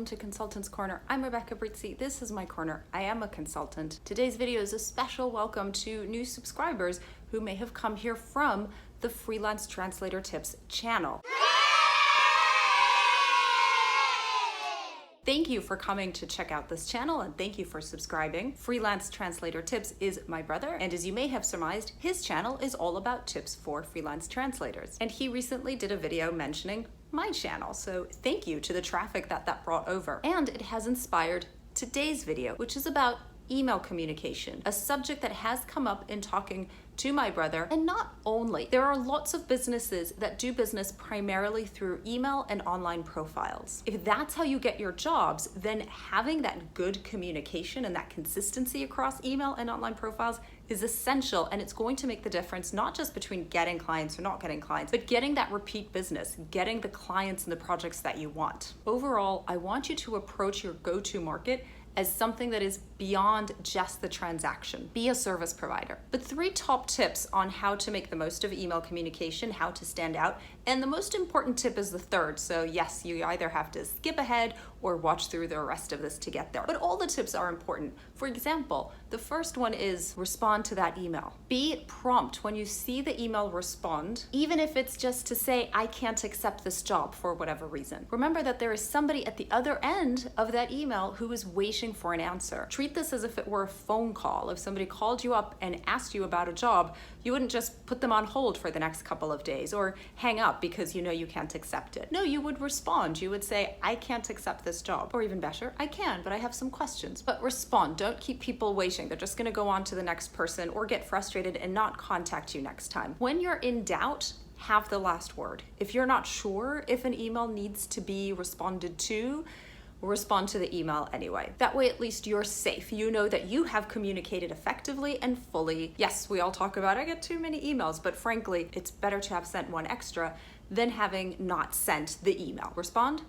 welcome to Consultant's Corner. I'm Rebecca Brizi. This is my corner. I am a consultant. Today's video is a special welcome to new subscribers who may have come here from the Freelance Translator Tips channel. Thank you for coming to check out this channel and thank you for subscribing. Freelance Translator Tips is my brother, and as you may have surmised, his channel is all about tips for freelance translators. And he recently did a video mentioning my channel, so thank you to the traffic that brought over. And it has inspired today's video, which is about email communication, a subject that has come up in talking to my brother. And not only, there are lots of businesses that do business primarily through email and online profiles. If that's how you get your jobs, then having that good communication and that consistency across email and online profiles is essential, and it's going to make the difference not just between getting clients or not getting clients, but getting that repeat business, getting the clients and the projects that you want. Overall, I want you to approach your go-to market as something that is beyond just the transaction. Be a service provider. But 3 top tips on how to make the most of email communication, how to stand out, and the most important tip is the 3rd. So yes, you either have to skip ahead or watch through the rest of this to get there. But all the tips are important. For example, the first one is respond to that email. Be prompt when you see the email, respond, even if it's just to say, I can't accept this job for whatever reason. Remember that there is somebody at the other end of that email who is waiting for an answer. Treat this as if it were a phone call. If somebody called you up and asked you about a job, you wouldn't just put them on hold for the next couple of days or hang up because you know you can't accept it. No, you would respond. You would say, I can't accept this job. Or even better, I can, but I have some questions. But respond. Don't keep people waiting. They're just going to go on to the next person or get frustrated and not contact you next time. When you're in doubt, have the last word. If you're not sure if an email needs to be responded to, respond to the email anyway. That way at least you're safe. You know that you have communicated effectively and fully. Yes, we all talk about I get too many emails, but frankly, it's better to have sent one extra than having not sent the email. Respond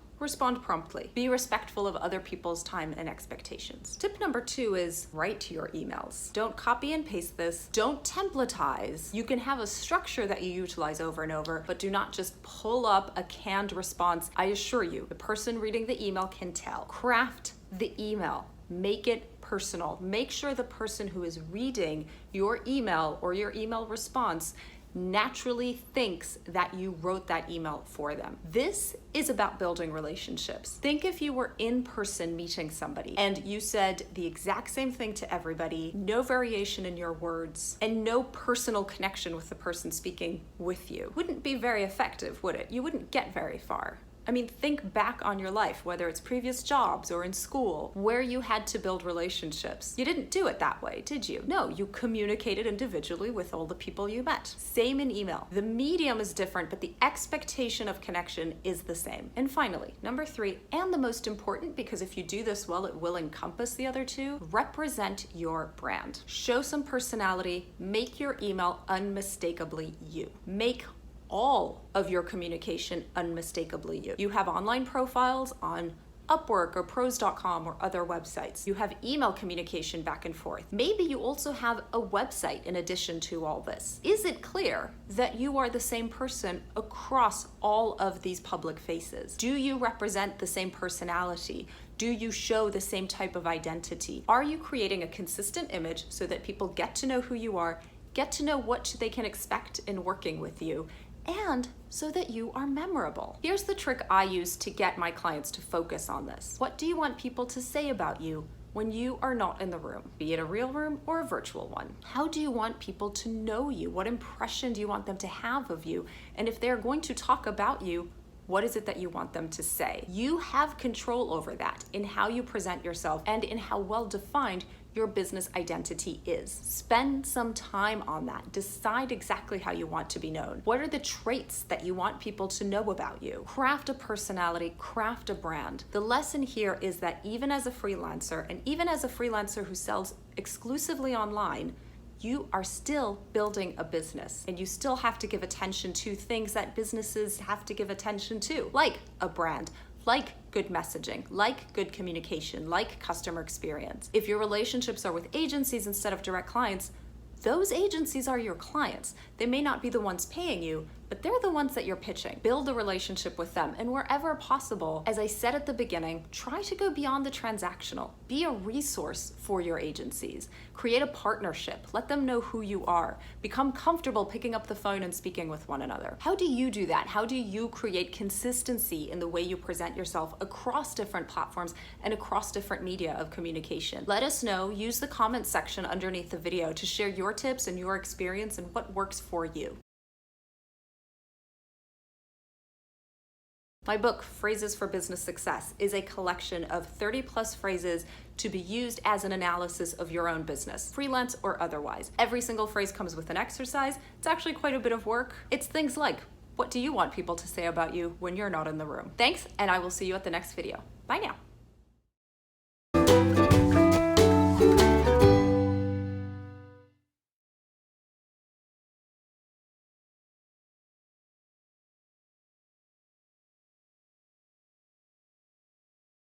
promptly. Be respectful of other people's time and expectations. Tip number 2 is write your emails. Don't copy and paste this. Don't templatize. You can have a structure that you utilize over and over, but do not just pull up a canned response. I assure you, the person reading the email can tell. Craft the email. Make it personal. Make sure the person who is reading your email or your email response naturally thinks that you wrote that email for them. This is about building relationships. Think if you were in person meeting somebody and you said the exact same thing to everybody, no variation in your words, and no personal connection with the person speaking with you. Wouldn't be very effective, would it? You wouldn't get very far. I mean, think back on your life, whether it's previous jobs or in school, where you had to build relationships. You didn't do it that way, did you? No, you communicated individually with all the people you met. Same in email. The medium is different, but the expectation of connection is the same. And finally, number 3, and the most important, because if you do this well, it will encompass the other 2, represent your brand. Show some personality, make your email unmistakably you. Make all of your communication unmistakably you. You have online profiles on Upwork or pros.com or other websites. You have email communication back and forth. Maybe you also have a website in addition to all this. Is it clear that you are the same person across all of these public faces? Do you represent the same personality? Do you show the same type of identity? Are you creating a consistent image so that people get to know who you are, get to know what they can expect in working with you, and so that you are memorable? Here's the trick I use to get my clients to focus on this. What do you want people to say about you when you are not in the room, be it a real room or a virtual one? How do you want people to know you? What impression do you want them to have of you? And if they're going to talk about you, what is it that you want them to say? You have control over that in how you present yourself and in how well defined your business identity is. Spend some time on that. Decide exactly how you want to be known. What are the traits that you want people to know about you? Craft a personality, craft a brand. The lesson here is that even as a freelancer, and even as a freelancer who sells exclusively online, you are still building a business, and you still have to give attention to things that businesses have to give attention to, like a brand, like good messaging, like good communication, like customer experience. If your relationships are with agencies instead of direct clients, those agencies are your clients. They may not be the ones paying you, but they're the ones that you're pitching. Build a relationship with them, and wherever possible, as I said at the beginning, try to go beyond the transactional. Be a resource for your agencies. Create a partnership. Let them know who you are. Become comfortable picking up the phone and speaking with one another. How do you do that? How do you create consistency in the way you present yourself across different platforms and across different media of communication? Let us know. Use the comments section underneath the video to share your tips and your experience and what works for you. My book, Phrases for Business Success, is a collection of 30+ phrases to be used as an analysis of your own business, freelance or otherwise. Every single phrase comes with an exercise. It's actually quite a bit of work. It's things like, what do you want people to say about you when you're not in the room? Thanks, and I will see you at the next video. Bye now.